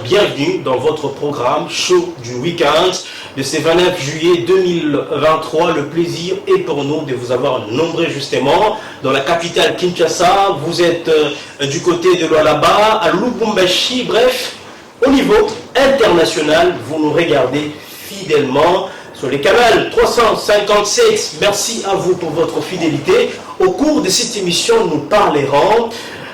bienvenue dans votre programme Show du Week-end de ce 29 juillet 2023. Le plaisir est pour nous de vous avoir nombreux justement dans la capitale Kinshasa. Vous êtes du côté de Lualaba, à Lubumbashi, bref, au niveau international, vous nous regardez fidèlement sur les canaux 357. Merci à vous pour votre fidélité. Au cours de cette émission, nous parlerons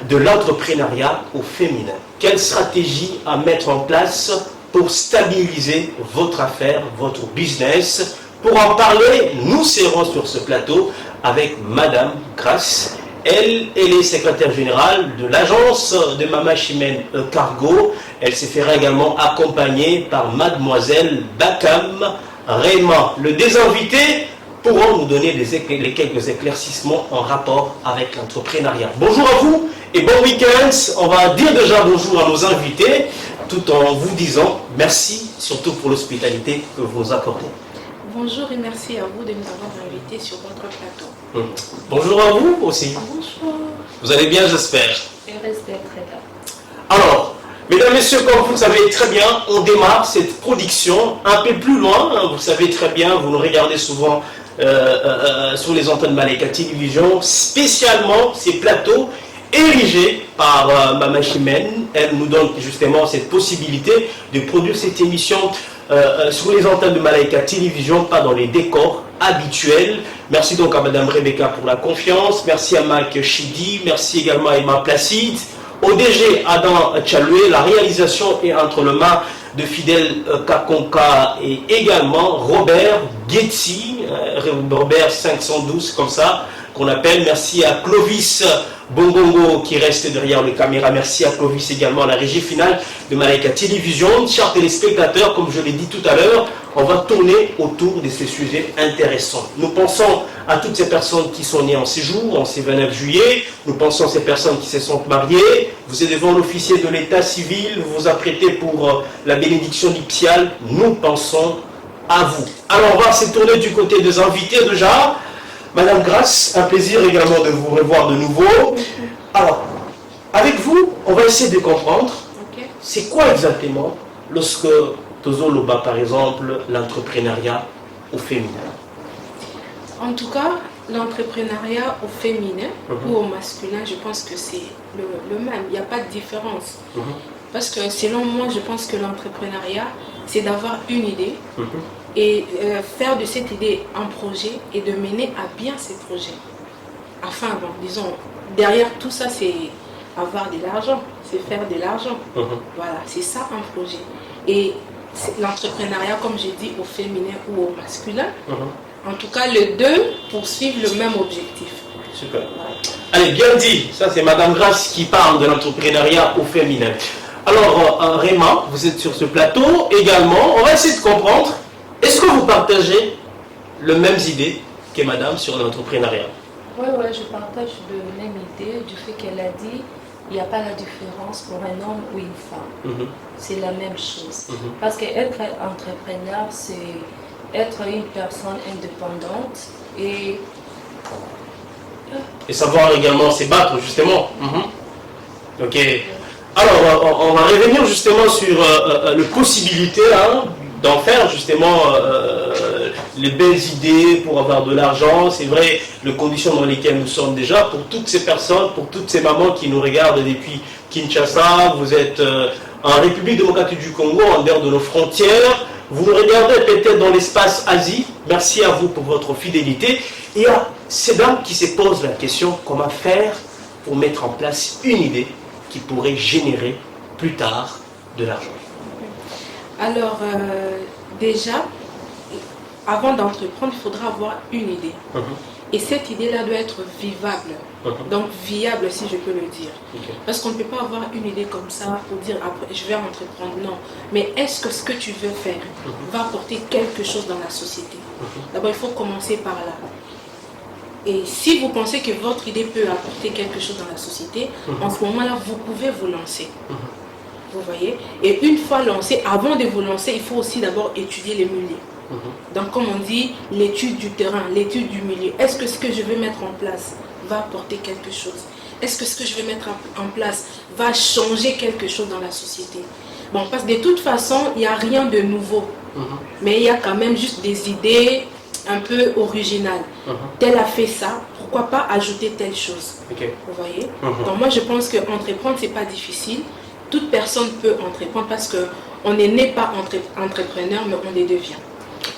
de l'entrepreneuriat au féminin. Quelle stratégie à mettre en place pour stabiliser votre affaire, votre business? Pour en parler, nous serons sur ce plateau avec Madame Grace. Elle est secrétaire générale de l'agence de Mama Chimène Cargo. Elle se fera également accompagner par Mademoiselle Bakam Raymond. Les deux invités pourront nous donner quelques éclaircissements en rapport avec l'entrepreneuriat. Bonjour à vous et bon week-end. On va dire déjà bonjour à nos invités tout en vous disant merci surtout pour l'hospitalité que vous nous accordez. Bonjour et merci à vous de nous avoir invités sur votre plateau. Bonjour à vous aussi. Bonjour. Vous allez bien, j'espère. Heureuse d'être là. Alors, mesdames, messieurs, comme vous le savez très bien, on démarre cette production un peu plus loin. Vous savez très bien, vous nous regardez souvent sur les antennes Malaika Télévision, spécialement ces plateaux érigés par Mama Chimène. Elle nous donne justement cette possibilité de produire cette émission sur les antennes de Malaika Télévision, pas dans les décors habituels. Merci donc à Madame Rebecca pour la confiance. Merci à Mac Chidi. Merci également à Emma Placide. Au DG Adam Chaloué, la réalisation est entre les mains de Fidèle Kakonka et également Robert Getty, Robert 512 comme ça qu'on appelle. Merci à Clovis Bongongo qui reste derrière les caméras. Merci à Clovis également à la régie finale de Malaika Télévision. Chers téléspectateurs, comme je l'ai dit tout à l'heure, on va tourner autour de ces sujets intéressants. Nous pensons à toutes ces personnes qui sont nées en séjour, en ce 29 juillet. Nous pensons à ces personnes qui se sont mariées. Vous êtes devant l'officier de l'état civil, vous vous apprêtez pour la bénédiction nuptiale. Nous pensons à vous. Alors on va se tourner du côté des invités déjà. Madame Grace, un plaisir également de vous revoir de nouveau. Alors, avec vous, on va essayer de comprendre c'est quoi exactement lorsque Tozo Loba, par exemple, l'entrepreneuriat au féminin. En tout cas, l'entrepreneuriat au féminin ou au masculin, je pense que c'est le même. Il n'y a pas de différence. Parce que selon moi, je pense que l'entrepreneuriat, c'est d'avoir une idée et faire de cette idée un projet et de mener à bien ces projets. Enfin, bon, disons, derrière tout ça, c'est avoir de l'argent, c'est faire de l'argent. Voilà, c'est ça un projet. Et l'entrepreneuriat, comme j'ai dit, au féminin ou au masculin, en tout cas, les deux poursuivent le même objectif. Super. Voilà. Allez, bien dit. Ça, c'est Madame Grace qui parle de l'entrepreneuriat au féminin. Alors, Raymond, vous êtes sur ce plateau également. On va essayer de comprendre. Est-ce que vous partagez les mêmes idées que Madame sur l'entrepreneuriat? Oui, je partage la même idée du fait qu'elle a dit il n'y a pas la différence pour un homme ou une femme. C'est la même chose. Parce qu'être entrepreneur, c'est être une personne indépendante et savoir également se battre, justement. Ok. Alors, on va revenir justement sur les possibilités d'en faire justement les belles idées pour avoir de l'argent. C'est vrai, les conditions dans lesquelles nous sommes déjà, pour toutes ces personnes, pour toutes ces mamans qui nous regardent depuis Kinshasa, vous êtes en République démocratique du Congo, en dehors de nos frontières, vous nous regardez peut-être dans l'espace Asie. Merci à vous pour votre fidélité. Et il y a ces dames qui se posent la question, comment faire pour mettre en place une idée qui pourrait générer plus tard de l'argent. Alors, déjà, avant d'entreprendre, il faudra avoir une idée. Et cette idée-là doit être vivable. Donc, viable, si je peux le dire. Parce qu'on ne peut pas avoir une idée comme ça pour dire, après, je vais entreprendre. Non. Mais est-ce que ce que tu veux faire va apporter quelque chose dans la société? D'abord, il faut commencer par là. Et si vous pensez que votre idée peut apporter quelque chose dans la société, en ce moment-là, vous pouvez vous lancer. Vous voyez? Et une fois lancé, avant de vous lancer, il faut aussi d'abord étudier les milieux. Donc, comme on dit, l'étude du terrain, l'étude du milieu. Est-ce que ce que je vais mettre en place va apporter quelque chose? Est-ce que ce que je vais mettre en place va changer quelque chose dans la société? Bon, parce que de toute façon, il n'y a rien de nouveau. Mais il y a quand même juste des idées un peu originales. Tel a fait ça, pourquoi pas ajouter telle chose? Vous voyez? Donc moi, je pense qu'entreprendre, c'est pas difficile. Toute personne peut entreprendre parce qu'on n'est né pas entrepreneur, mais on les devient.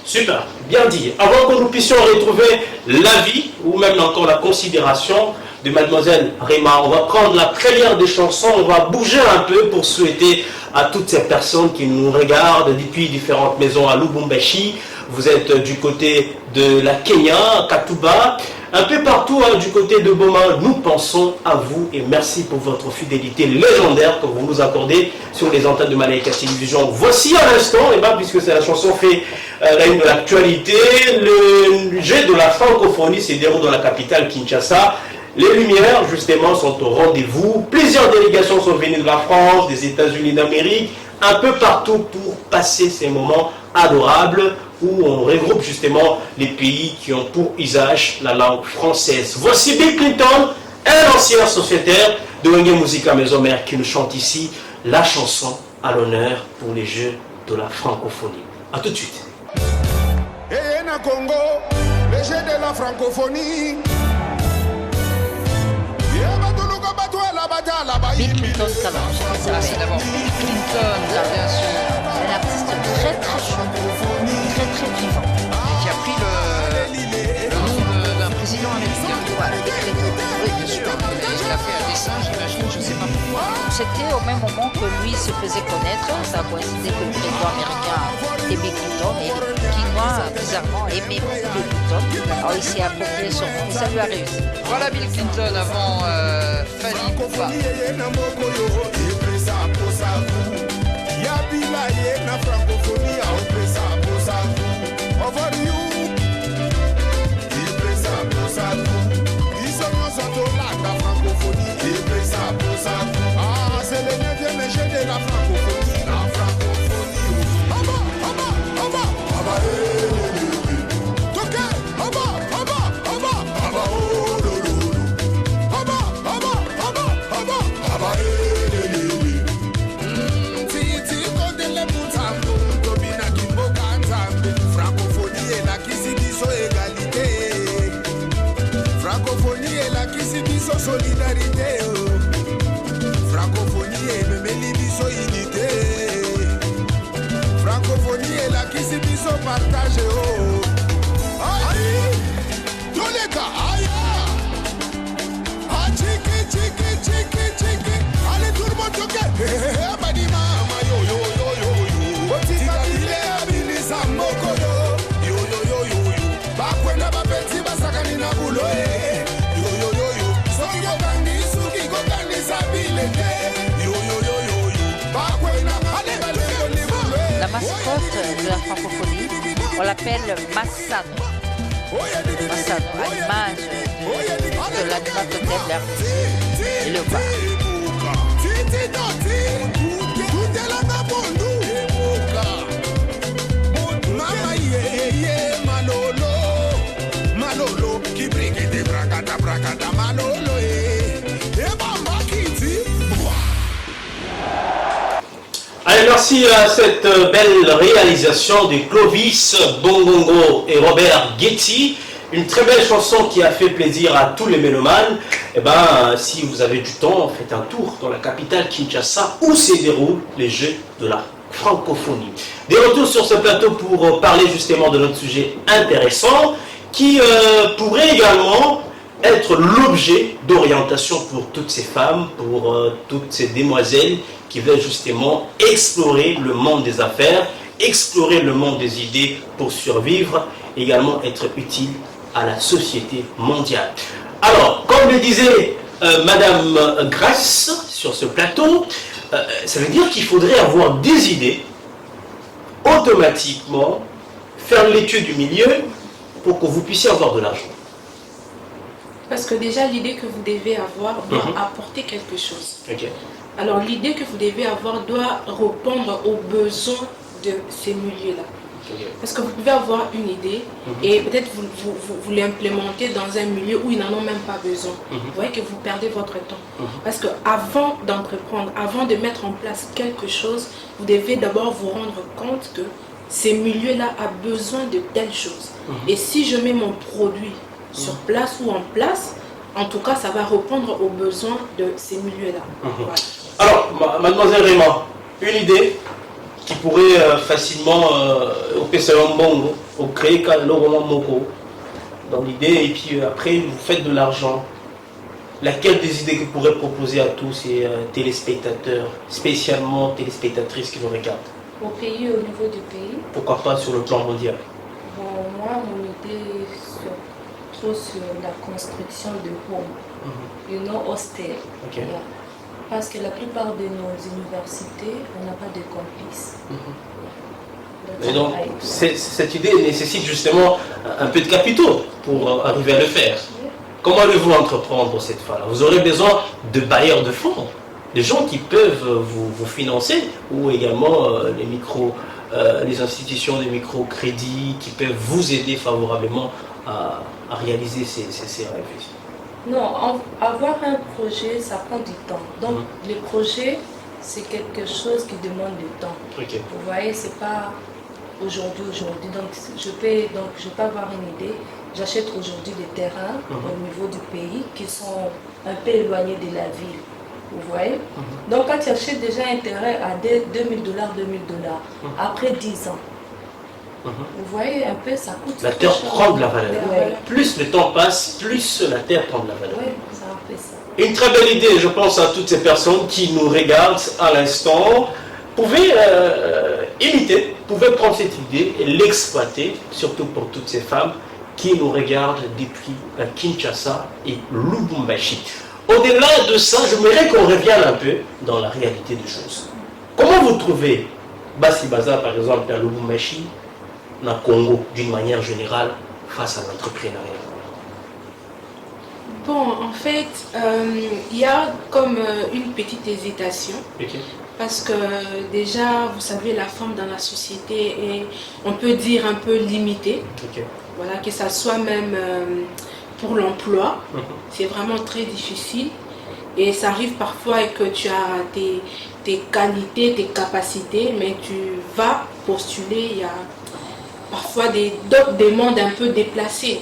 Super, bien dit. Avant que nous puissions retrouver l'avis ou même encore la considération de mademoiselle Rema, on va prendre la première des chansons, on va bouger un peu pour souhaiter à toutes ces personnes qui nous regardent depuis différentes maisons à Lubumbashi. Vous êtes du côté de la Kenya, Katuba, un peu partout du côté de Boma. Nous pensons à vous et merci pour votre fidélité légendaire que vous nous accordez sur les antennes de Malaika Télévision. Voici à l'instant, puisque c'est la chanson fait la une de l'actualité, le jeu de la francophonie se déroule dans la capitale Kinshasa. Les lumières, justement, sont au rendez-vous. Plusieurs délégations sont venues de la France, des États-Unis d'Amérique, un peu partout pour passer ces moments adorables où on regroupe justement les pays qui ont pour usage la langue française. Voici Bill Clinton, un ancien sociétaire de Wenge Musica Maison Mère qui nous chante ici la chanson à l'honneur pour les Jeux de la francophonie. A tout de suite. Et na Congo, les Jeux de la francophonie. Bill Clinton Calanche. Ah, c'est d'abord Bill Clinton, là, bien sûr. C'est un artiste très très chaud, très très vivant. Et qui a pris le nom d'un président américain. Voilà, Bill Clinton. Oui, bien sûr. Il a fait un dessin, j'imagine, je ne sais pas pourquoi. C'était au même moment que lui se faisait connaître. Ça a coïncidé que le président américain était Bill Clinton et les Quinois, bizarrement, aimaient beaucoup Bill Clinton. Alors il s'est approprié son nom et ça lui a réussi. Voilà Bill Clinton avant Fanny Poupa. C'est le 9e jeu de la francophonie. La francophonie. Francophonie est la qui s'y biso égalité. Francophonie est la qui s'y biso solidarité. Francophonie est même biso unité. Francophonie est la qui s'y biso partage. Aïe, tous les gars, aïe. Ah, tchiki, tchiki, tchiki, tchiki. Allez, tout le monde, ok. Abadi mama, yo, yo, yo, yo, yo. Otika bile abili samoko yo. Yo, yo, yo, yo, yo. Bakwenda bapeti basakani na bulo, yo, yo, yo, yo. Songo kandi, suki, kokandi, sabile, yo, yo, yo, yo, yo. Bakwenda, allez, allez, allez. La mascotte de la francophonie, on l'appelle Massano. Massano, à l'image de l'animateur Kepler et le bar. Allez, merci à cette belle réalisation de Clovis Bongongo et Robert Getty. Une très belle chanson qui a fait plaisir à tous les mélomanes. Et si vous avez du temps, faites un tour dans la capitale Kinshasa où se déroulent les Jeux de la francophonie. Des retours sur ce plateau pour parler justement de notre sujet intéressant qui pourrait également être l'objet d'orientation pour toutes ces femmes, pour toutes ces demoiselles qui veulent justement explorer le monde des affaires, explorer le monde des idées pour survivre, également être utile à la société mondiale. Alors, comme le disait Madame Grace sur ce plateau, ça veut dire qu'il faudrait avoir des idées, automatiquement, faire l'étude du milieu pour que vous puissiez avoir de l'argent. Parce que déjà, l'idée que vous devez avoir doit apporter quelque chose. Okay. Alors, l'idée que vous devez avoir doit répondre aux besoins de ces milieux-là. Parce que vous pouvez avoir une idée et peut-être vous l'implémentez dans un milieu où ils n'en ont même pas besoin. Vous voyez que vous perdez votre temps. Parce qu'avant d'entreprendre, avant de mettre en place quelque chose, vous devez d'abord vous rendre compte que ces milieux-là ont besoin de telles choses. Et si je mets mon produit sur place ou en place, en tout cas, ça va répondre aux besoins de ces milieux-là. Voilà. Alors, mademoiselle Raymond, une idée qui pourrait facilement au PCO au créer dans l'idée, et puis après vous faites de l'argent. Laquelle des idées que vous pourrez proposer à tous ces téléspectateurs, spécialement téléspectatrices qui nous regardent? Au pays, au niveau du pays. Pourquoi pas sur le plan mondial? Bon, moi, mon idée trop sur la construction de home, austère. Okay. Yeah. Parce que la plupart de nos universités, on n'a pas de complices. Et donc, cette idée nécessite justement un peu de capitaux pour arriver à le faire. Comment allez-vous entreprendre cette fois-là? Vous aurez besoin de bailleurs de fonds, de gens qui peuvent vous financer, ou également les institutions de microcrédit qui peuvent vous aider favorablement à réaliser ces rêves. Non, avoir un projet, ça prend du temps. Donc, le projet, c'est quelque chose qui demande du temps. Okay. Vous voyez, c'est pas aujourd'hui. Donc, je peux avoir une idée. J'achète aujourd'hui des terrains au niveau du pays qui sont un peu éloignés de la ville. Vous voyez? Donc, quand tu achètes déjà un terrain à $2,000, $2,000, après 10 ans, vous voyez un peu, ça coûte. La terre prend de la valeur. Ouais. Plus le temps passe, plus la terre prend de la valeur. Oui, c'est un peu ça. Une très belle idée, je pense à toutes ces personnes qui nous regardent à l'instant. Pouvez imiter, pouvez prendre cette idée et l'exploiter, surtout pour toutes ces femmes qui nous regardent depuis Kinshasa et Lubumbashi. Au-delà de ça, j'aimerais qu'on revienne un peu dans la réalité des choses. Comment vous trouvez Bassi Baza, par exemple, à Lubumbashi, dans le Congo, d'une manière générale, face à l'entrepreneuriat? Bon, en fait, il y a comme une petite hésitation. Okay. Parce que déjà, vous savez, la femme dans la société est, on peut dire, un peu limitée. Okay. Voilà, que ça soit même pour l'emploi, c'est vraiment très difficile. Et ça arrive parfois que tu as tes qualités, tes capacités, mais tu vas postuler, il y a parfois d'autres demandes un peu déplacées.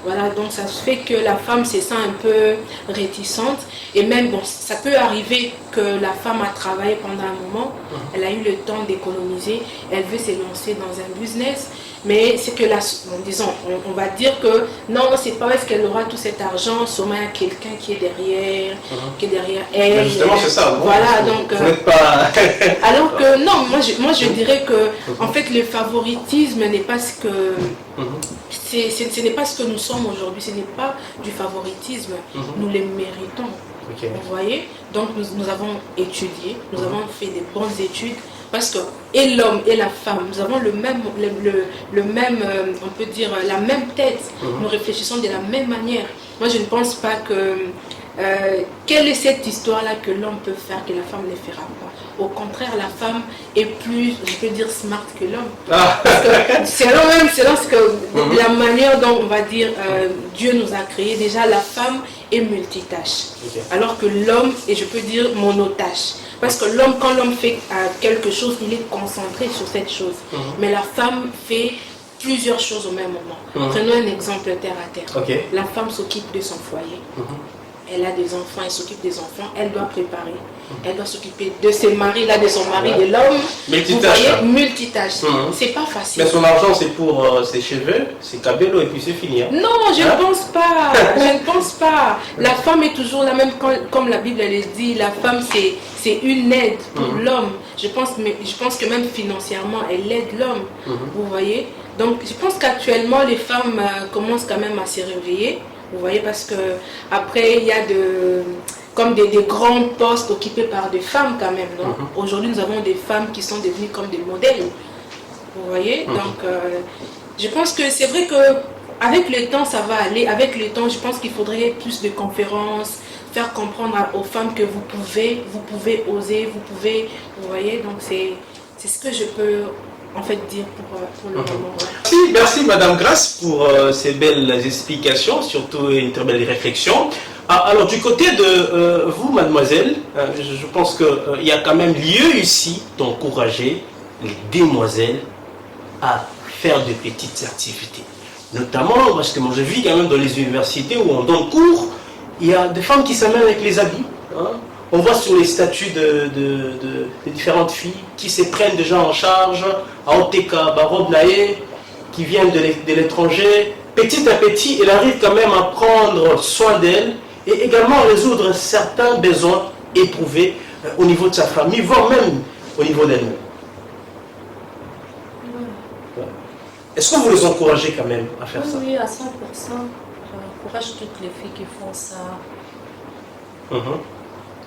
Voilà, donc ça se fait que la femme se sent un peu réticente. Et même, bon, ça peut arriver que la femme a travaillé pendant un moment, elle a eu le temps d'économiser, elle veut se lancer dans un business. Mais c'est que là, disons, on va dire que non, c'est pas parce qu'elle aura tout cet argent, sûrement il y a quelqu'un qui est derrière elle. Mais justement, c'est ça. Voilà, donc. Vous n'êtes pas. Alors que non, moi je dirais que en fait le favoritisme n'est pas ce que ce n'est pas ce que nous sommes aujourd'hui. Ce n'est pas du favoritisme. Nous les méritons. Okay. Vous voyez. Donc nous avons étudié, nous avons fait des bonnes études. Parce que et l'homme et la femme, nous avons le même, on peut dire, la même tête. Nous réfléchissons de la même manière. Moi, je ne pense pas que... quelle est cette histoire-là que l'homme peut faire, que la femme ne fera pas? Au contraire, la femme est plus, je peux dire, smart que l'homme. Parce que selon ce que, la manière dont, on va dire, Dieu nous a créés, déjà, la femme est multitâche. Okay. Alors que l'homme est, je peux dire, monotâche. Parce que l'homme, quand l'homme fait quelque chose, il est concentré sur cette chose. Mais la femme fait plusieurs choses au même moment. Prenons un exemple terre à terre. Okay. La femme s'occupe de son foyer. Elle a des enfants, elle s'occupe des enfants, elle doit préparer. Elle doit s'occuper de ses maris, là, de son mari, de l'homme. Vous voyez, multitâche. C'est pas facile. Mais son argent, c'est pour ses cheveux, ses cabellos, et puis c'est fini. Hein? Non, je ne pense pas. Je ne pense pas. La femme est toujours la même, comme la Bible elle dit, la femme c'est une aide pour l'homme. Je pense que même financièrement, elle aide l'homme. Vous voyez. Donc, je pense qu'actuellement, les femmes commencent quand même à se réveiller. Vous voyez, parce que après il y a comme des grands postes occupés par des femmes quand même. Aujourd'hui, nous avons des femmes qui sont devenues comme des modèles. Vous voyez. Donc, je pense que c'est vrai que avec le temps, ça va aller. Avec le temps, je pense qu'il faudrait plus de conférences, faire comprendre aux femmes que vous pouvez oser, vous pouvez. Vous voyez. Donc, c'est ce que je peux en fait dire pour le moment. Merci Madame Grace pour ces belles explications, surtout une très belle réflexion. Alors du côté de vous, mademoiselle, je pense qu'il y a quand même lieu ici d'encourager les demoiselles à faire de petites activités. Notamment parce que moi je vis quand même dans les universités où on donne cours, il y a des femmes qui s'amènent avec les habits. Hein. On voit sur les statuts de différentes filles qui se prennent déjà en charge, à Oteka, Barob Naé, qui viennent de l'étranger. Petit à petit, elle arrive quand même à prendre soin d'elle et également résoudre certains besoins éprouvés au niveau de sa famille, voire même au niveau d'elle-même. Est-ce que vous les encouragez quand même à faire ça? Oui, à 100%. J'encourage toutes les filles qui font ça.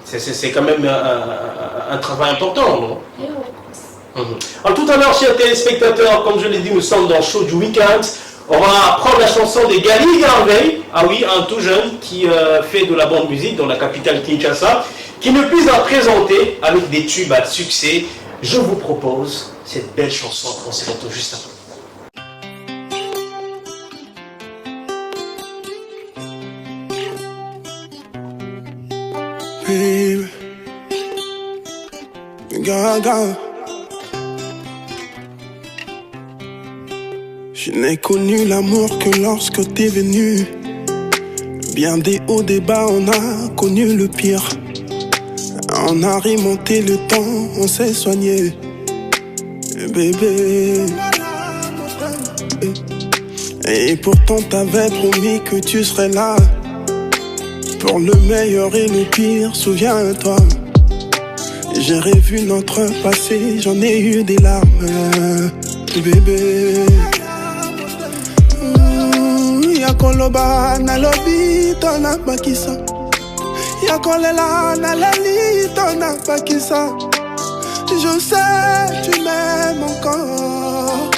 C'est quand même un travail important, non? Alors tout à l'heure, chers téléspectateurs, comme je l'ai dit, nous sommes dans le show du week-end. On va prendre la chanson de Gali Garvey, ah oui, un tout jeune qui fait de la bonne musique dans la capitale Kinshasa, qui ne puisse en présenter avec des tubes à succès. Je vous propose cette belle chanson. On se retrouve juste après. Baby, Gaga. Je n'ai connu l'amour que lorsque t'es venu. Bien des hauts, des bas, on a connu le pire. On a remonté le temps, on s'est soigné. Bébé. Et pourtant t'avais promis que tu serais là. Pour le meilleur et le pire, souviens-toi. J'ai revu notre passé, j'en ai eu des larmes. Bébé. Yakoloba na lobi tona bakisa. Yakolela na leli tona bakisa. Je sais tu m'aimes encore.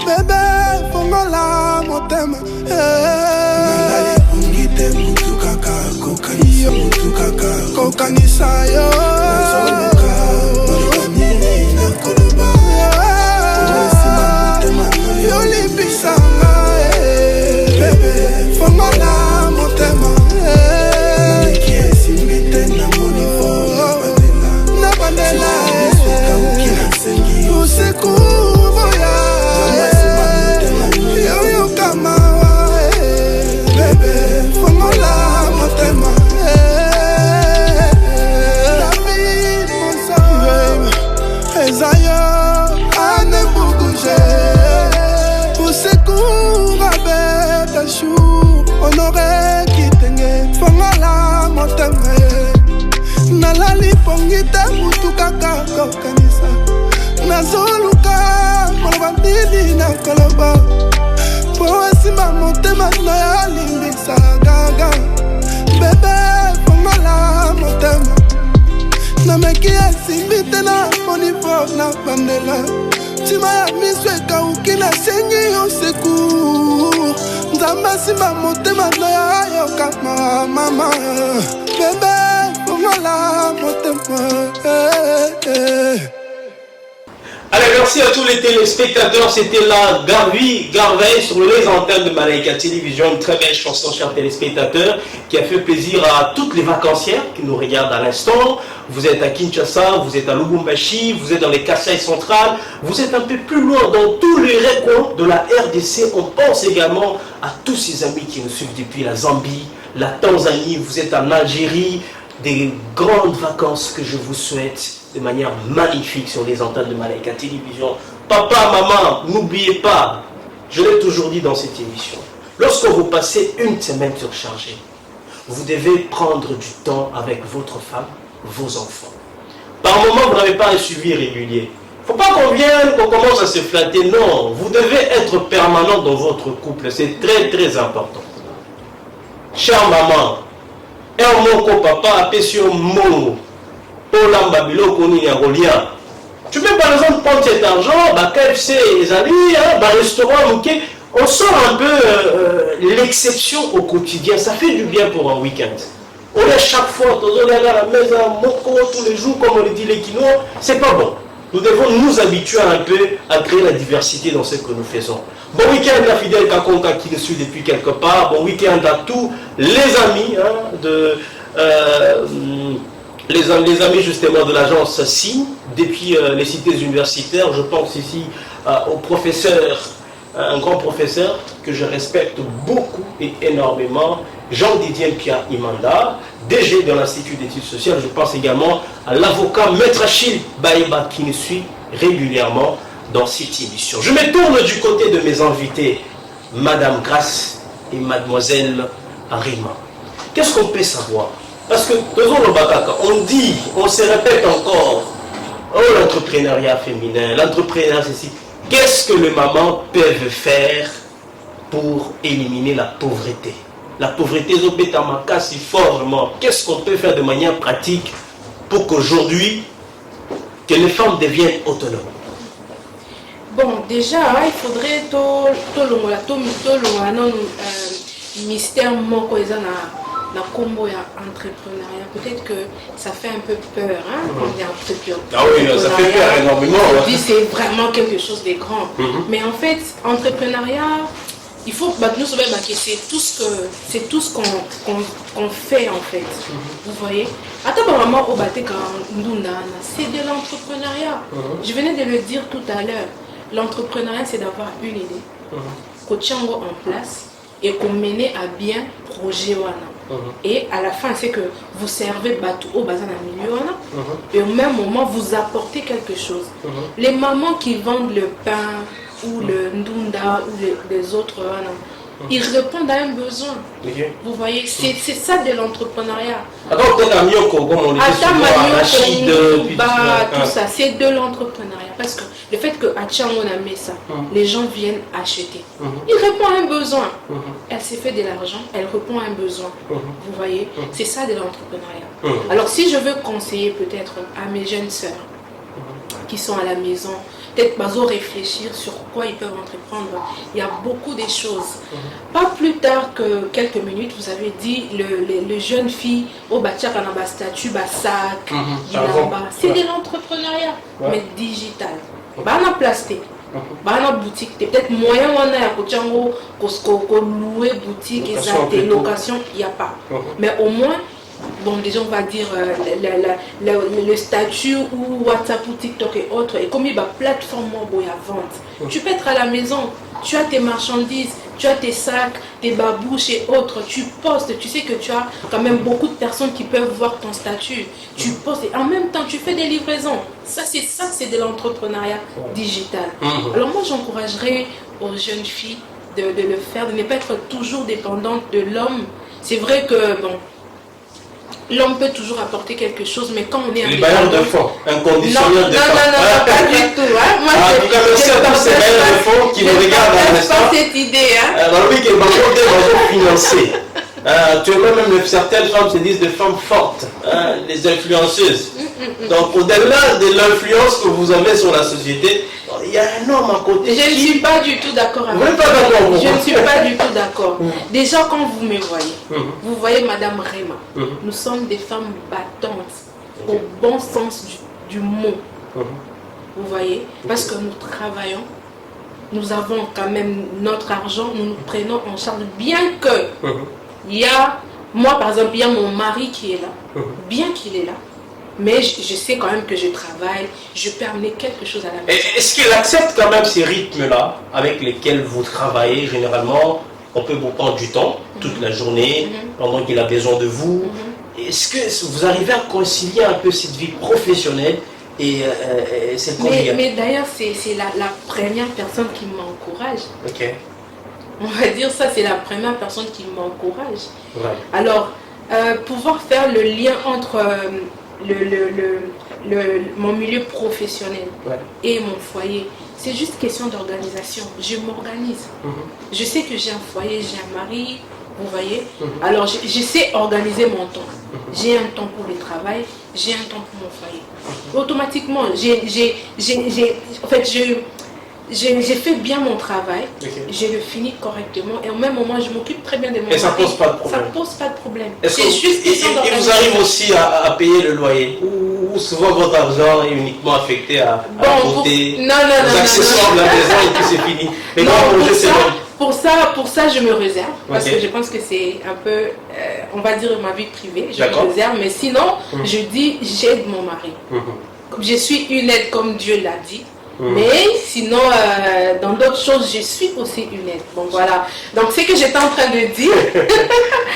Bébé, fongola motema. Nalali ungite mutu kaka, kokanisa mutu kaka, kokanisa yo. Nazoluka, marwani na koloba. Uwesima motema yo libisanga. Bébé, fongola motema. Naliki esimbite na monifo. Na bandela. Usiku voya. Yo kama wa. Bébé, fongola motema. La vie, mon sang. Ezayo, ane bouge. Usiku rabe. Honoré kitenge fongola motema. Nalali pongite mutu kaka kokanisa. Nazoluka molobandini na koloba. Po esimba motema na ya limbisa gaga. Bébé fongola motema. Nameki esimbite na monifo na bandela. Tima ya miso ekauki na sengi yo secours. Nzamba simba motema na ya yoka mama. Bébé, fongola motema. Allez, merci à tous les téléspectateurs. C'était la Garvey sur les antennes de Malaika Télévision. Une très belle chanson, chers téléspectateurs, qui a fait plaisir à toutes les vacancières qui nous regardent à l'instant. Vous êtes à Kinshasa, vous êtes à Lubumbashi, vous êtes dans les Kasaï centrales, vous êtes un peu plus loin dans tous les recoins de la RDC. On pense également à tous ces amis qui nous suivent depuis la Zambie, la Tanzanie, vous êtes en Algérie. Des grandes vacances que je vous souhaite de manière magnifique sur les antennes de Malaika Télévision. Papa, maman, n'oubliez pas, je l'ai toujours dit dans cette émission, lorsque vous passez une semaine surchargée, vous devez prendre du temps avec votre femme, vos enfants. Par moment, vous n'avez pas un suivi régulier. Il ne faut pas qu'on vienne, qu'on commence à se flatter. Non, vous devez être permanent dans votre couple. C'est très, très important. Chère maman, un mot papa appelle sur mot. Tu peux par exemple prendre cet argent, KFC, les amis, restaurant, on sort un peu l'exception au quotidien. Ça fait du bien pour un week-end. On est chaque fois, on est à la maison, tous les jours, comme on le dit les Kinois, c'est pas bon. Nous devons nous habituer un peu à créer la diversité dans ce que nous faisons. Bon week-end à Fidel Kakonka qui nous suit depuis quelque part. Bon week-end à tous les amis les amis justement de l'agence SIM depuis les cités universitaires. Je pense ici au professeur, un grand professeur que je respecte beaucoup et énormément, Jean-Didier Pierre Imanda, DG de l'Institut d'études sociales. Je pense également à l'avocat Maître Achille Baïba qui nous suit régulièrement dans cette émission. Je me tourne du côté de mes invités, Madame Grace et Mademoiselle Arima. Qu'est-ce qu'on peut savoir? Parce que, on dit, on se répète encore, oh l'entrepreneuriat féminin, l'entrepreneuriat ceci. Qu'est-ce que les mamans peuvent faire pour éliminer la pauvreté? La pauvreté, si fortement. Qu'est-ce qu'on peut faire de manière pratique pour qu'aujourd'hui, que les femmes deviennent autonomes? Bon, déjà, il faudrait mystère moko na combo ya entrepreneuriat. Peut-être que ça fait un peu peur, hein, quand on est entrepreneur. Ah oui, ça fait peur énormément. On dit c'est vraiment quelque chose de grand. Mais en fait, entrepreneuriat, il faut nous savoir que c'est tout ce qu'on fait en fait. Vous voyez? C'est de l'entrepreneuriat. Je venais de le dire tout à l'heure. L'entrepreneuriat, c'est d'avoir une idée, qu'on tient en place et qu'on mène à bien projet. Et à la fin, c'est que vous servez bateau au bazar d'un milieu et au même moment, vous apportez quelque chose. Les mamans qui vendent le pain ou le ndunda ou les autres, ils répondent à un besoin. Vous voyez, c'est ça de l'entrepreneuriat. Attends, peut-être un myoko, comme on dit souvent, tout ça, c'est de l'entrepreneuriat. Parce que le fait que Achang on a mis ça, les gens viennent acheter. Il répond à un besoin. Elle s'est fait de l'argent, elle répond à un besoin. Vous voyez, c'est ça de l'entrepreneuriat. Alors si je veux conseiller peut-être à mes jeunes sœurs qui sont à la maison, peut-être réfléchir sur quoi ils peuvent entreprendre. Il y a beaucoup de choses. Pas plus tard que quelques minutes, vous avez dit les jeunes filles au bâtiment en statut, sac, c'est de l'entrepreneuriat, mais digital. En plastique, en boutique, peut-être moyen on a louer boutique et location, il n'y a pas. Mais au moins, bon, déjà on va dire le statut ou WhatsApp ou TikTok et autres, et comme il y a une plateforme à vente, tu peux être à la maison, tu as tes marchandises, tu as tes sacs, tes babouches et autres, tu postes, tu sais que tu as quand même beaucoup de personnes qui peuvent voir ton statut, tu postes et en même temps tu fais des livraisons. Ça c'est de l'entrepreneuriat digital. Alors moi j'encouragerais aux jeunes filles de le faire, de ne pas être toujours dépendante de l'homme. C'est vrai que bon, l'homme peut toujours apporter quelque chose, mais quand on est les bailleurs de fonds, un conditionnel de fonds. Non, pas du tout. Moi, en tout cas, merci à tous ces bailleurs de fonds qui nous regardent à l'instant. Pas cette idée. Oui, qui est financé. Tu vois, même certaines femmes se disent des femmes fortes, les influenceuses. Donc, au-delà de l'influence que vous avez sur la société, il y a un homme à côté. Je ne suis pas du tout d'accord avec vous. Je ne suis pas du tout d'accord. Déjà, quand vous me voyez, vous voyez Madame Rema, nous sommes des femmes battantes, au bon sens du mot. Vous voyez? Parce que nous travaillons, nous avons quand même notre argent, nous nous prenons en charge, bien que il y a, moi par exemple, il y a mon mari qui est là, bien qu'il est là, mais je sais quand même que je travaille, je peux amener quelque chose à la maison. Est-ce qu'il accepte quand même ces rythmes-là avec lesquels vous travaillez généralement? On peut vous prendre du temps, toute la journée, pendant qu'il a besoin de vous. Est-ce que vous arrivez à concilier un peu cette vie professionnelle et cette vie? Mais d'ailleurs, c'est la première personne qui m'encourage. On va dire ça, c'est la première personne qui m'encourage. Alors, pouvoir faire le lien entre mon milieu professionnel et mon foyer, c'est juste question d'organisation. Je m'organise. Je sais que j'ai un foyer, j'ai un mari, vous voyez. Alors, je sais organiser mon temps. J'ai un temps pour le travail, j'ai un temps pour mon foyer. Automatiquement, j'ai fait bien mon travail, Okay. je le finis correctement et au même moment je m'occupe très bien de mon Et ça mari. pose pas de problème. Ça pose pas de problème. Est-ce C'est que juste question il vous d'organisation. arrive aussi à payer le loyer ou souvent votre argent est uniquement affecté à la beauté, non, aux accessoires de la maison et puis c'est fini. Les Non, grands projets, c'est bon. pour ça, je me réserve. Parce Ok. que je pense que c'est un peu, on va dire, ma vie privée. Je D'accord. me réserve. Mais sinon, je dis, j'aide mon mari. Je suis une aide comme Dieu l'a dit. Mais sinon, dans d'autres choses, je suis aussi une aide. Bon, voilà. Donc, c'est que j'étais en train de dire.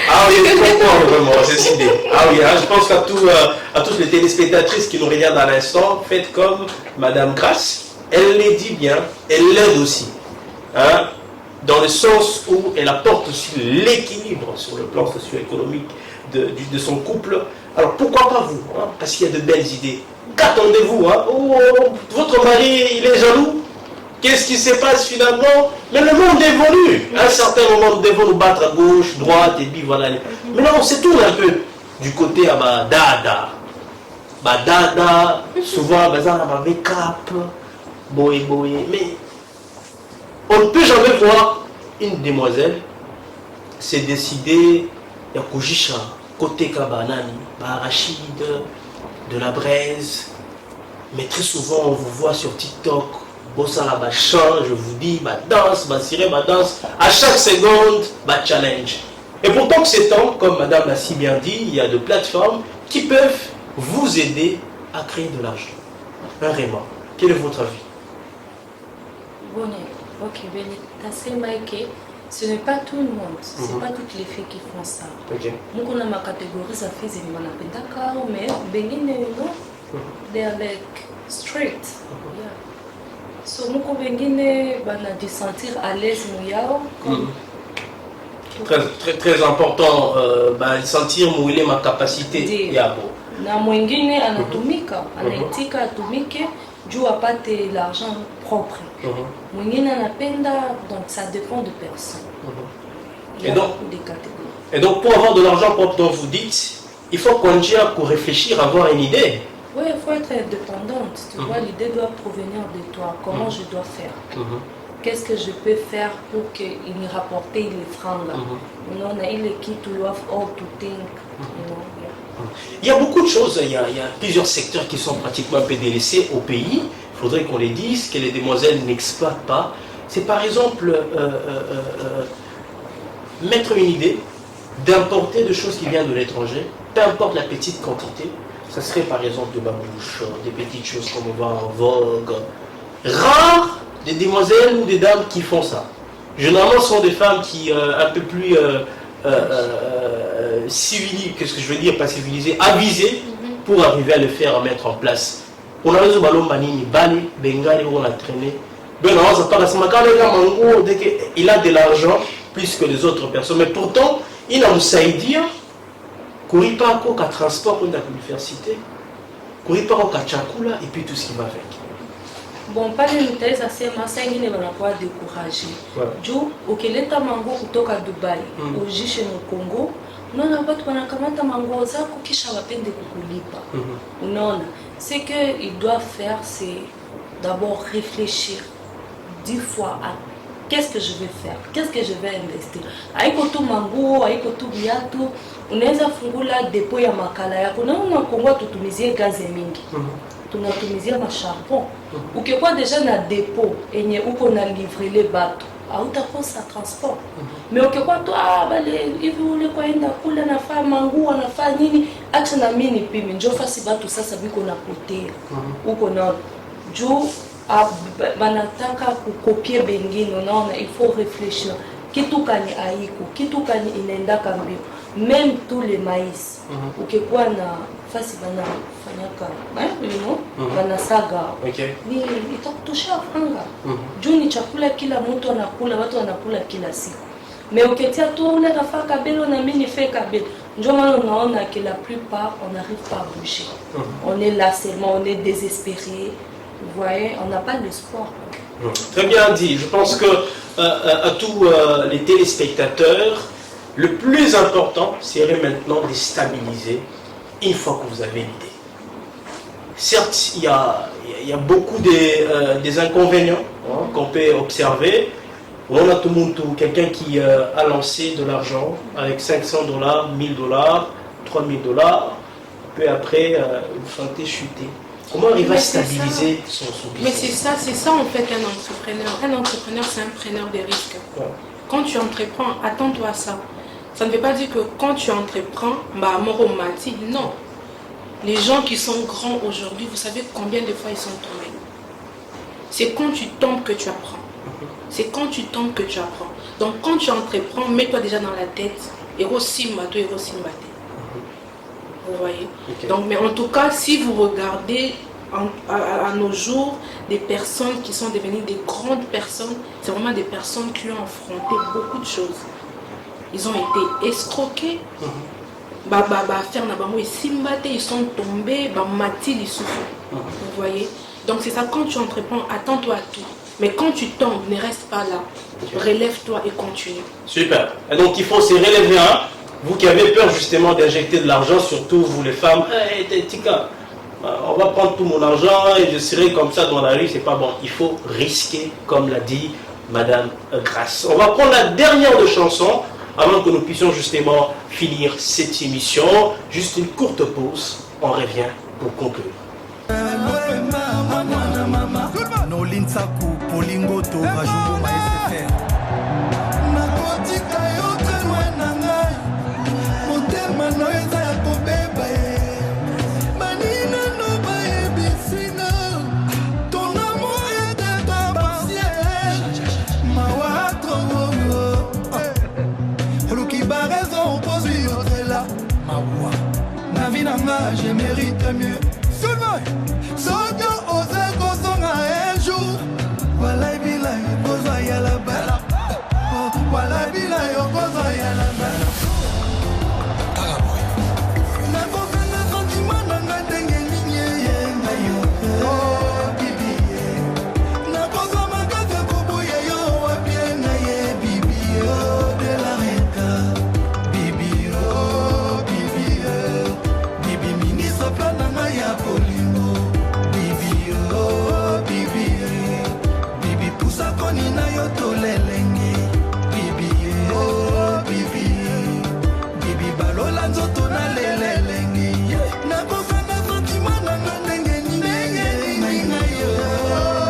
Ah oui, je comprends vraiment cette idée. Ah oui, hein, je pense qu'à toutes les téléspectatrices qui nous regardent à l'instant, faites comme Madame Grace. Elle les dit bien, elle l'aide aussi. Hein, dans le sens où elle apporte aussi l'équilibre sur le plan socio-économique de son couple. Alors pourquoi pas vous, hein, parce qu'il y a de belles idées. Qu'attendez-vous, hein? Votre mari, il est jaloux. Qu'est-ce qui se passe finalement? Mais le monde évolue. À un certain moment, nous devons nous battre à gauche, droite, et puis voilà. Maintenant, on se tourne un peu du côté à Dada. Dada, souvent, on a make-up, boy. Mais on ne peut jamais voir une demoiselle se décider à Kujisha, côté Kabanani, Rachid, de la braise. Mais très souvent, on vous voit sur TikTok. Bossala chant, je vous dis, danse, siré, danse, à chaque seconde, challenge. Et pourtant que ces temps, comme Madame l'a si bien dit, il y a de plateformes qui peuvent vous aider à créer de l'argent. Vraiment, quel est votre avis? Bon, ok, c'est Mike. Ce n'est pas tout le monde, ce n'est pas toutes les filles qui font ça. Ok. Moi, on a ma catégorie, ça fait des d'accord, mais Benin, they are like straight. Yeah. So, nous, on a dû sentir à l'aise, Très important, sentir mouiller ma capacité. Yabo. Na mwingine anatumika, anaitika atumike juu apate l'argent propre. Mwingine anapenda, donc ça dépend de personne. Il y a beaucoup de catégories. Et donc pour avoir de l'argent propre dont vous dites, il faut continuer à réfléchir, avoir une idée. Oui, il faut être indépendante. Tu vois, l'idée doit provenir de toi. Comment je dois faire? Qu'est-ce que je peux faire pour qu'il me rapporte les francs là? Non, il est qui to love all to think. Il y a beaucoup de choses, il y a plusieurs secteurs qui sont pratiquement un peu délaissés au pays. Il faudrait qu'on les dise, que les demoiselles n'exploitent pas. C'est par exemple mettre une idée d'importer des choses qui viennent de l'étranger, peu importe la petite quantité. Ça serait par exemple de babouche, des petites choses qu'on voit en vogue. Rares des demoiselles ou des dames qui font ça. Généralement, ce sont des femmes qui un peu plus civilisées, qu'est-ce que je veux dire, pas civilisées, avisées pour arriver à le faire, à mettre en place. On a raison, ballon manini, bali, bengali, on a traîné. Ben non, ça passe, il a de l'argent plus que les autres personnes, mais pourtant, il a un saïdia. Courir pas qu'à transport pour l'université, courir pas qu'à chakula et puis tout ce qui va avec. Bon, pas de l'hôtel, ça c'est ma sanguine et on va décourager. Du, ok, l'état mango kutoka Dubai, au chez le Congo, non, on va pas kamata mango za kukisha wapende kukulipa. Non, c'est que il doit faire, c'est d'abord réfléchir 10 fois à qu'est-ce que je vais faire, qu'est-ce que je vais investir. Aiko tu mango, aiko tu biatu, unaweza fungula depo ya makala yako. Na Kongo tutumizie gazi mingi. Tunatumizia macharbon. Ukikuwa deja na depo enye uko na livrer les bateaux, hautakosa transport. Mais ukikuwa tu bale hivi ule kwaenda kula nafaa manguo nafaa nini, acha na mimi nipime njoo fasi batu sasa biko na potea. Uko na juu banataka kukopie bengine, unaona, il faut réfléchir. Kitu kani aiko, kitu kani inaenda kambio. Même tous les maïs. Ukikuwa na fasi bana fanyaka, bana saga. Ni itakutoshia franga. Juu ni chakula kila mtu anakula, watu wanakula kila siku. Mais uketia tu ule nafaa kabelo na mimi nife kabelo. Ndio maana unaona que la plupart on n'arrive pas à bouger. On est là seulement, on est désespéré. Vous voyez, on n'a pas d'espoir. Très bien dit. Je pense que à tous les téléspectateurs, le plus important serait maintenant de stabiliser une fois que vous avez l'idée. certes, il y a beaucoup des inconvénients qu'on peut observer. On a tout le monde, quelqu'un qui a lancé de l'argent avec $500, $1000, $3000. Peu après, vous sentez chuter. Comment arriver à stabiliser son business? Mais c'est ça en fait un entrepreneur. Un entrepreneur, c'est un preneur de risques. Ouais. Quand tu entreprends, attends-toi à ça. Ça ne veut pas dire que quand tu entreprends, non. Les gens qui sont grands aujourd'hui, vous savez combien de fois ils sont tombés. C'est quand tu tombes que tu apprends. C'est quand tu tombes que tu apprends. Donc quand tu entreprends, mets-toi déjà dans la tête. Héros Simbato. Vous voyez. Okay. Donc, mais en tout cas, si vous regardez à nos jours des personnes qui sont devenues des grandes personnes, c'est vraiment des personnes qui ont affronté beaucoup de choses. Ils ont été escroqués. Ils sont tombés, ils souffrent. Vous voyez. Donc c'est ça, quand tu entreprends, attends-toi à tout. Mais quand tu tombes, ne reste pas là. Relève-toi et continue. Super. Et donc il faut se relever. Vous qui avez peur justement d'injecter de l'argent, surtout vous les femmes, Tika, on va prendre tout mon argent et je serai comme ça dans la rue, c'est pas bon. Il faut risquer, comme l'a dit Madame Grace. On va prendre la dernière de chanson avant que nous puissions justement finir cette émission. Juste une courte pause, on revient pour conclure. Je mérite mieux. Seulement, Soka ose kozonga un jour. Voilà bila yokozo ya la bala. Voilà bila yokozo ya la bala. Na kokanga sentiment na ndenge linye yenga yo. Oh bibi. Na kozo makaza kubuya yo wapienga ye bibi yo de la reta. Bibi yo bibi yo. Plananga ya polingo bibi oh bibi bibi pusa koni na yo tolelenge bibi oh bibi bibi balola nzoto na lelelenge na kokanga sentiment na ndenge na yo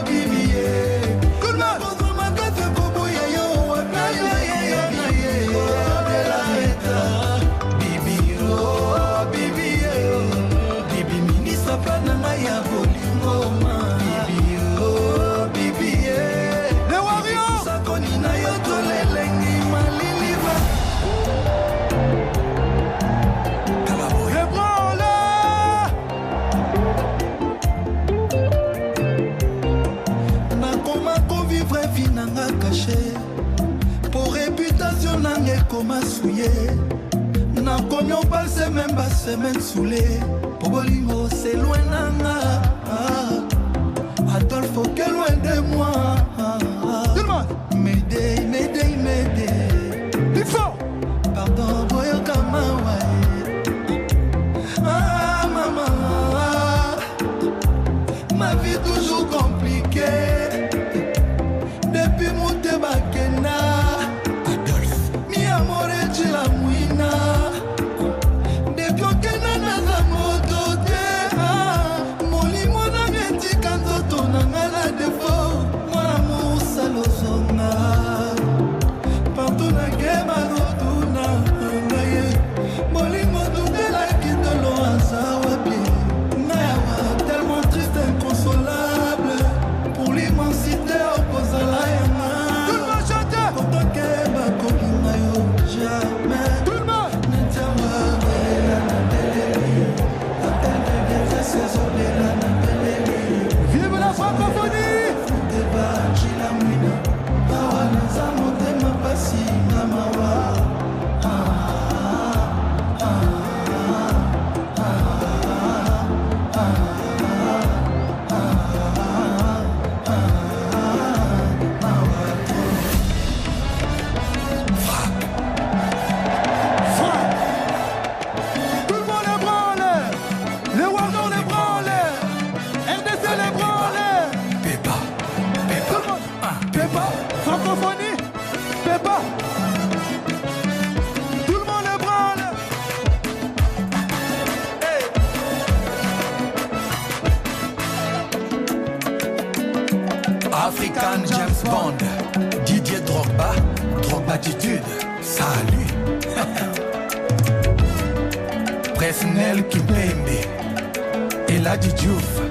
bibi kuna kozoma kase koboya yo wakaya ye de la reta bibi oh bibi Plananga ya bolingo ma bibi oh bibi le warrior sakoni na yo tolelengi maliliva kalaboye brole na koma ko vivre finanga caché pour réputation nanga koma souillé na konyo balse même ba semaine soulé. Bolingo, c'est loin nanga. Adolphe, que loin de moi. M'aider, m'aider, m'aider. Il faut. Pardon, boyo kamawa. Ah, maman. Ma vie toujours compliquée. Depuis mon tebakena. Adolphe. Mi amore, tu la mouina. Depuis okena na zamo. Tellement triste, inconsolable. Pour lui, moi, African James Bond, Didier Drogba, Drogba attitude, salut. Presnel Kimpembe, Eladi Diouf,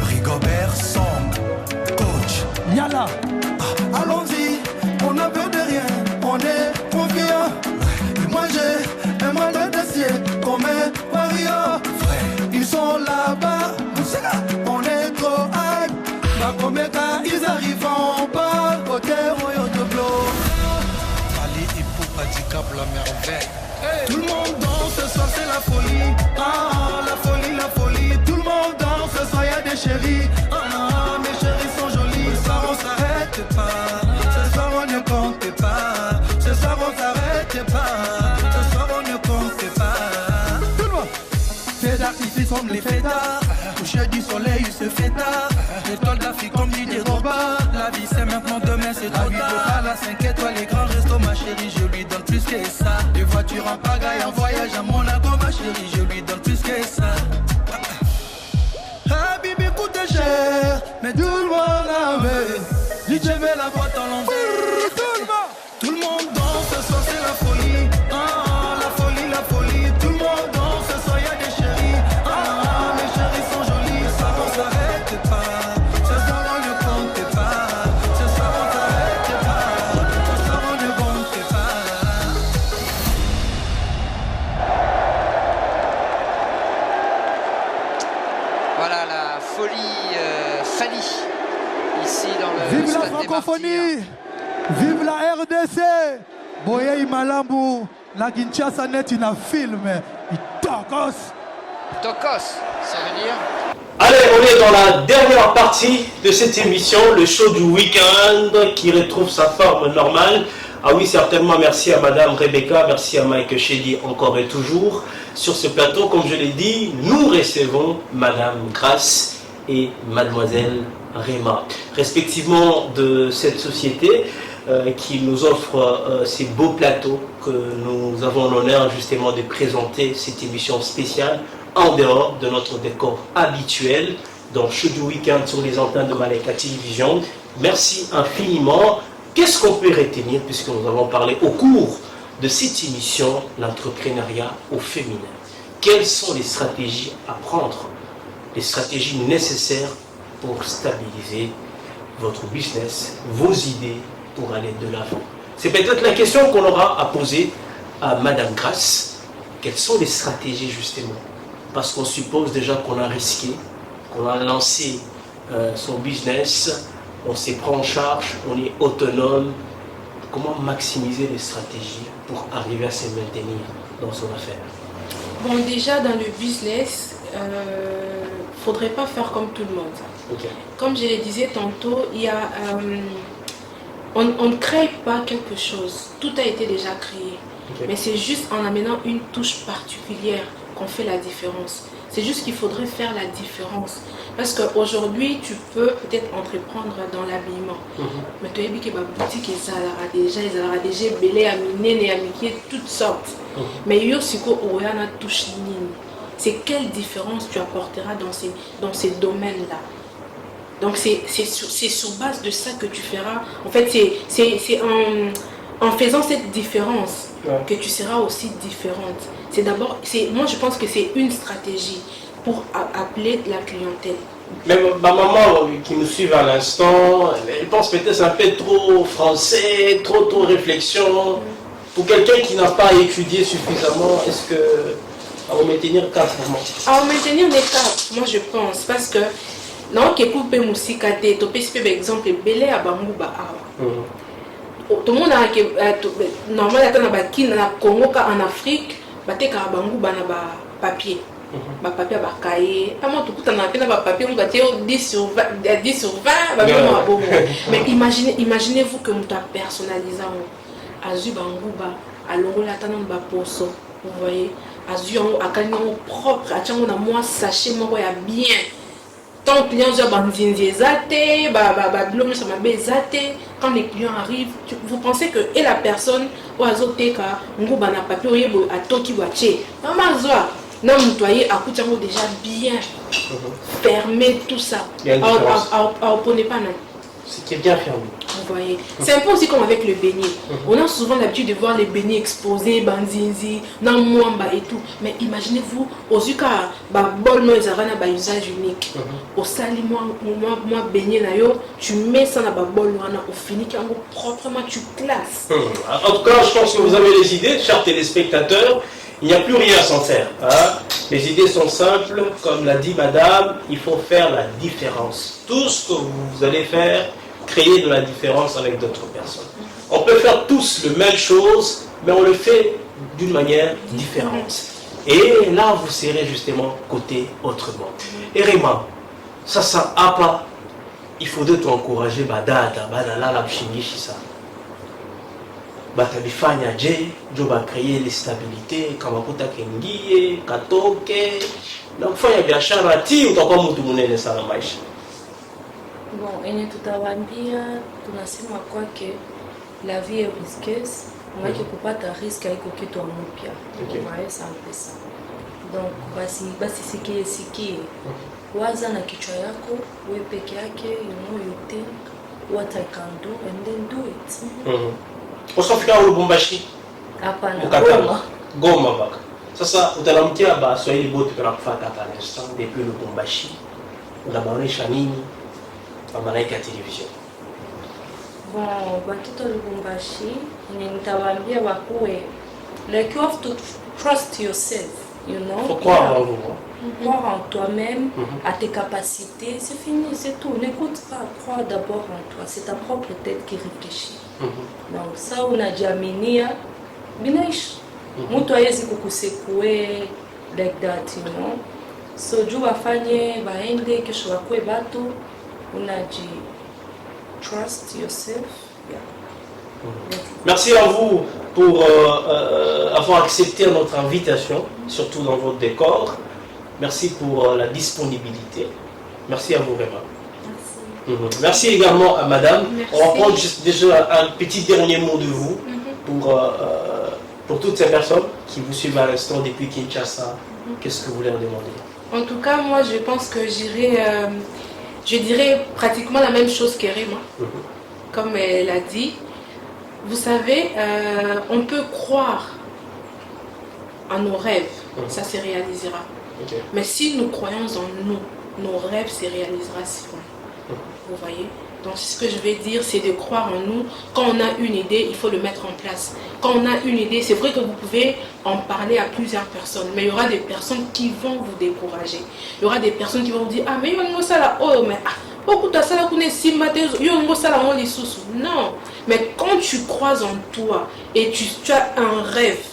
Rigobert Song, coach, Niala. Allons-y, on n'a peur de rien, on est confiant. Et moi j'ai un mal d'acier comme un warrior. Frère, ils sont là-bas, on est trop hype. Bakomeka, ils arriveront pas au terreau de bloc. Ali Hippo praticable la merveille. Tout le monde danse, ce soir c'est la folie. Ah, la folie, la folie. Tout le monde danse, ce soir y'a des chéris. Ah, mes chéris sont jolis. Ce soir on s'arrête pas. Ce soir on ne compte pas. Ce soir on s'arrête pas. Ce soir on ne compte pas. Tout le monde. Fais d'artifice comme les fêtards. Coucher du soleil, il se fait tard. L'étoile d'Afrique comme Didier Drogba. La vie c'est maintenant, demain c'est trop tard. La 5 étoiles, les grands restos, ma chérie, je lui donne plus que ça. Les voitures en pagaille, en voyage à Monaco, ma chérie, je lui donne plus que ça. Ah, Bibi coûte cher, mais tout le monde a vu. DJ met la boîte en l'envers. Tout le monde danse, ce soir c'est la folie. Ah, la folie, la folie. Tout le monde danse, ce soir y'a des chéris. Ah, mes chéris sont jolis. Ce soir on s'arrête pas. Ce soir on ne compte pas. Ce soir on s'arrête pas. Ce soir on ne compte pas. Voilà la folie Fanny, ici dans le Vive la stade des francophonie, Martyrs. vive la RDC. Boye Malambu, na Kinshasa net in a film, Itokos. Tokos, ça veut dire Allez, on est dans la dernière partie de cette émission, le show du week-end qui retrouve sa forme normale. Ah oui, certainement, merci à Madame Rebecca, merci à Mike Shady encore et toujours. Sur ce plateau, comme je l'ai dit, nous recevons Madame Grace et Mademoiselle Rema, respectivement de cette société qui nous offre ces beaux plateaux que nous avons l'honneur justement de présenter cette émission spéciale en dehors de notre décor habituel dans Show du Week-end sur les antennes de Malaika Télévision. Merci infiniment. Qu'est-ce qu'on peut retenir puisque nous avons parlé au cours de cette émission, l'entrepreneuriat au féminin? Quelles sont les stratégies à prendre, les stratégies nécessaires pour stabiliser votre business, vos idées pour aller de l'avant? C'est peut-être la question qu'on aura à poser à Madame Grace. Quelles sont les stratégies justement? Parce qu'on suppose déjà qu'on a risqué, qu'on a lancé son business, on s'est pris en charge, on est autonome. Comment maximiser les stratégies pour arriver à se maintenir dans son affaire? Bon, déjà dans le business, faudrait pas faire comme tout le monde. Okay. Comme je le disais tantôt, il y a, on ne crée pas quelque chose. Tout a été déjà créé. Okay. Mais c'est juste en amenant une touche particulière qu'on fait la différence. C'est juste qu'il faudrait faire la différence. Parce qu'aujourd'hui, tu peux peut-être entreprendre dans l'habillement. Mais tu as vu que ma boutique est déjà belé à miner et à miquer toutes sortes. Mais il y a aussi une touche ligne. C'est quelle différence tu apporteras dans ces domaines-là. Donc c'est sur base de ça que tu feras. En fait, c'est en faisant cette différence que tu seras aussi différente. C'est d'abord, moi je pense que c'est une stratégie pour appeler la clientèle. Même ma maman qui nous suit à l'instant, elle pense peut-être c'est un peu trop français, trop réflexion. Pour quelqu'un qui n'a pas étudié suffisamment, est-ce que à vous maintenir cap vraiment? À maintenir les caps, moi je pense, parce que non, que coupe musique à tête, tu peux par exemple belé à Bangouba. Tout le monde a normalement dans Congo en Afrique, baté ka Bangouba na papier. Papier à cahier. Moi tout le temps na papier on gâté 10 sur 20 mais imaginez-vous que nous t'a personnalisé azu Bangouba à longola tanan ba poso. Vous voyez, azu a kanyo propre, a tiango na moi sachet moko ya bien. Tant client quand les clients arrivent, vous pensez que et la personne ou azoteka ngouba na papier à toki wache. Non, nettoyer à coup déjà bien fermé tout ça. Il y a une différence. Pas non. C'est qui est bien fermé. Vous voyez. C'est un peu aussi comme avec le beignet. On a souvent l'habitude de voir les beignets exposés, banzinzi, dans mwamba et tout. Mais imaginez-vous, aux Uka, bol no ezarana ba usage unique. Au sali moi beignet na yo, tu mets ça dans bol wana, au fini proprement tu classes. En tout cas, je pense que vous avez les idées, chers téléspectateurs. Il n'y a plus rien à s'en faire. Hein. Les idées sont simples, comme l'a dit madame, il faut faire la différence. Tout ce que vous allez faire, créer de la différence avec d'autres personnes. On peut faire tous la même chose, mais on le fait d'une manière différente. Et là, vous serez justement côté autrement. Et Rema, ça a pas, il faudrait t'encourager, badada, badala, la ça. Batabifanya je va créer les stabilités kamakuta kengie katoke na kufanya biashara ti utakuwa mtu munene sana maisha. Bon, enye tutawaambia tunasema kwake la vie est risqueuse, mwake kupata risk haiko kitu mpya. Mwae sample ça. Donc basi sikie. Waza na kichwa yako wewe peke yake, you know you think what I can do and then do it. Usafika Lubumbashi? Hapana, Goma baka. Sasa utalamkia Swahili bote kwa kufuata hapa l'instant depuis Lubumbashi. Unabaonesha nini kwa malaika ya television? Bon, watoto Lubumbashi, nitawaambia wakuwe like you have to trust yourself, you know. Faut croire en vous. Croire en toi-même, à tes capacités, c'est fini, c'est tout. N'écoute pas, crois d'abord en toi. C'est ta propre tête qui réfléchit. Donc ça unajiaminia binaishi. Mtu hawezi kukusekue like that, you know. So juu wafanye baende kesho wakwe batu, unaji trust yourself. Yeah. Merci à vous pour avoir accepté notre invitation, surtout dans votre décor. Merci pour la disponibilité. Merci à vous vraiment. Merci également à madame. Merci. On va prendre déjà un petit dernier mot de vous pour toutes ces personnes qui vous suivent à l'instant depuis Kinshasa. Qu'est-ce que vous leur demandez? En tout cas, moi je pense que je dirais pratiquement la même chose qu'Erema. Comme elle a dit, vous savez, on peut croire en nos rêves, ça se réalisera. Mais si nous croyons en nous, nos rêves se réalisera souvent. Vous voyez? Donc ce que je vais dire, c'est de croire en nous. Quand on a une idée, il faut le mettre en place. Quand on a une idée, c'est vrai que vous pouvez en parler à plusieurs personnes, mais il y aura des personnes qui vont vous décourager. Il y aura des personnes qui vont vous dire, ah mais ça là, oh mais non. Mais quand tu crois en toi et tu as un rêve,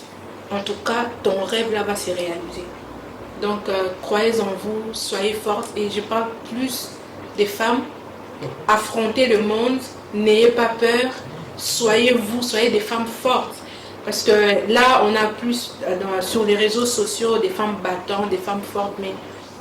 en tout cas ton rêve là va se réaliser. Donc croyez en vous, soyez fortes, et je parle plus des femmes. Affrontez le monde, n'ayez pas peur, soyez des femmes fortes. Parce que là, on a plus sur les réseaux sociaux des femmes battantes, des femmes fortes, mais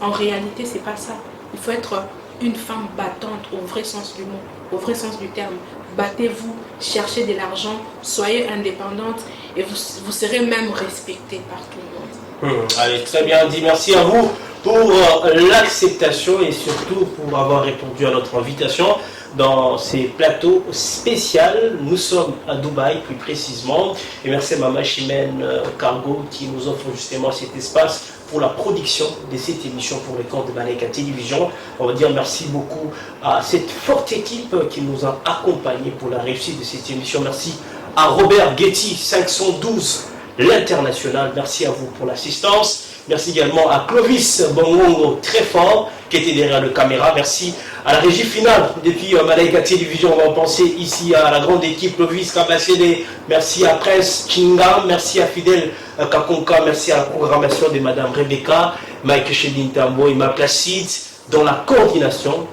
en réalité, c'est pas ça. Il faut être une femme battante au vrai sens du mot, au vrai sens du terme. Battez-vous, cherchez de l'argent, soyez indépendante et vous serez même respectée par tout le monde. Allez, très bien dit. Merci à vous pour l'acceptation et surtout pour avoir répondu à notre invitation dans ces plateaux spéciaux. Nous sommes à Dubaï plus précisément, et merci à Mama Chimène Cargo qui nous offre justement cet espace pour la production de cette émission pour les comptes de Malaika Télévision. On va dire merci beaucoup à cette forte équipe qui nous a accompagnés pour la réussite de cette émission. Merci à Robert Getty 512 l'international, merci à vous pour l'assistance. Merci également à Clovis Bongongo, très fort, qui était derrière la caméra. Merci à la régie finale depuis Malaika Télévision. On va penser ici à la grande équipe Clovis Kabasede. Merci à Prince Chinga. Merci à Fidèle Kakonka. Merci à la programmation de Madame Rebecca, Mike Chedin Tambo et Ma Placide, dans la coordination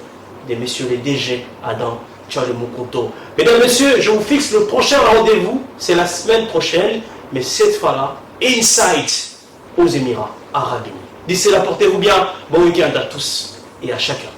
des messieurs les DG Adam Charles Mukuto. Mesdames, Messieurs, je vous fixe le prochain rendez-vous. C'est la semaine prochaine, mais cette fois-là, Inside aux Émirats Arabes Unis. D'ici là, portez-vous bien. Bon week-end à tous et à chacun.